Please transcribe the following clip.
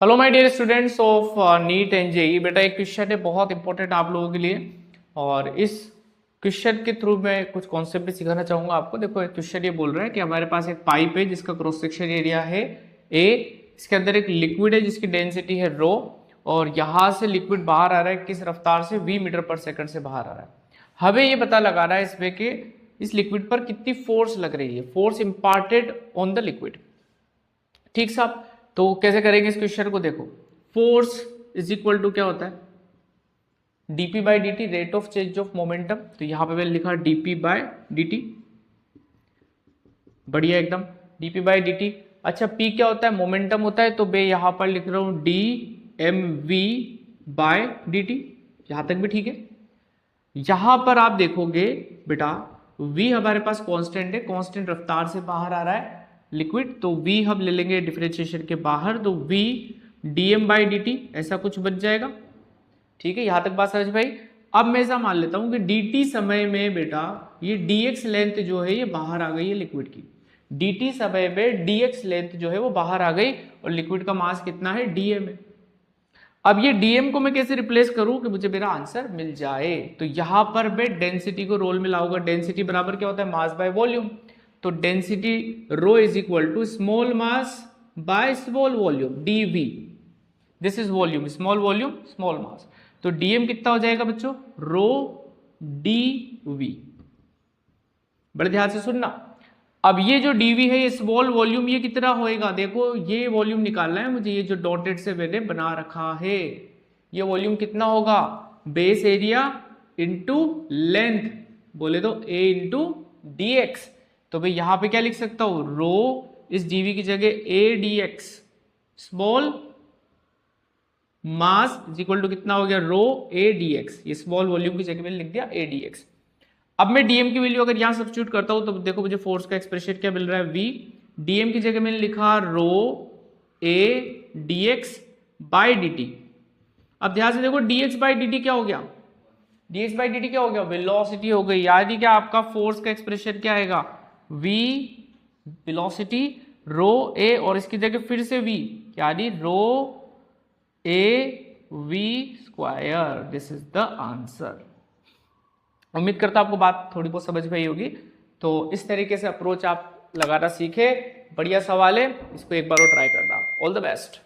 Hello my dear students of NEET and JEE. बेटा एक question है बहुत इंपॉर्टेंट आप लोगों के लिए, और इस क्वेश्चन के थ्रू मैं कुछ कॉन्सेप्ट भी सिखाना चाहूंगा आपको। देखो एक क्वेश्चन ये बोल रहा है कि हमारे पास एक पाइप है जिसका क्रॉस सेक्शन एरिया है ए, इसके अंदर एक लिक्विड है जिसकी डेंसिटी है रो, और यहाँ से लिक्विड बाहर आ रहा है किस रफ्तार से, v मीटर पर सेकंड से बाहर आ रहा है। हमें ये पता लगा रहा है इसमें कि इस लिक्विड पर कितनी फोर्स लग रही है, force imparted on the liquid. ठीक साहब, तो कैसे करेंगे इस क्वेश्चन को। देखो फोर्स इज इक्वल टू क्या होता है, dp by D T, rate of change of momentum. तो यहां पे मैंने लिखा dp बाई डी टी, बढ़िया एकदम, dp बाई डी टी। अच्छा p क्या होता है, मोमेंटम होता है, तो मैं यहां पर लिख रहा हूं dmv बाय डी टी। यहां तक भी ठीक है। यहां पर आप देखोगे बेटा v हमारे पास कांस्टेंट है, कांस्टेंट रफ्तार से बाहर आ रहा है लिक्विड, तो v हम ले लेंगे डिफरेंशिएशन के बाहर, तो v dm by D T ऐसा कुछ बच जाएगा। ठीक है, यहां तक बात समझ भाई। अब मैं ऐसा मान लेता हूं कि dt समय में बेटा ये dx लेंथ जो है ये बाहर आ गई है लिक्विड की, dt समय में dx लेंथ जो है वो बाहर आ गई, और लिक्विड का मास कितना है, dm है। अब ये dm को मैं कैसे रिप्लेस करूं कि मुझे मेरा आंसर मिल जाए, तो यहां पर मैं डेंसिटी को रोल में लाऊंगा। डेंसिटी बराबर क्या होता है, मास बाय वॉल्यूम। तो density rho is equal to small mass by small volume, dv। This is volume, small volume small mass. तो dm कितना हो जाएगा बच्चों, रो dv। बड़े ध्यान से सुनना। अब ये जो dv है ये स्मॉल वॉल्यूम, ये कितना होएगा, देखो ये वॉल्यूम निकालना है मुझे, ये जो डॉटेड से मैंने बना रखा है ये वॉल्यूम कितना होगा, बेस एरिया इंटू लेंथ, बोले तो a इंटू dx। तो भाई यहां पे क्या लिख सकता हूं, रो इस dv की जगह a dx, small mass is equal to कितना हो गया, रो a dx। ये स्मॉल वॉल्यूम की जगह मैंने लिख दिया a dx। अब मैं dm की वैल्यू अगर यहां सब्स्टिट्यूट करता हूं तो देखो मुझे फोर्स का एक्सप्रेशन क्या मिल रहा है, v dm की जगह मैंने लिखा रो a dx बाई dt। अब ध्यान से देखो dx बाई dt क्या हो गया, dx बाई dt क्या हो गया, वेलोसिटी हो गई। यानी कि आपका फोर्स का एक्सप्रेशन क्या आएगा, v वेलोसिटी रो a, और इसकी जगह फिर से v, यानी रो a v square. This is the answer. उम्मीद करता हूं आपको बात थोड़ी बहुत समझ में आई होगी। तो इस तरीके से अप्रोच आप लगाना सीखे, बढ़िया सवाल है, इसको एक बार और ट्राई करना। All the best.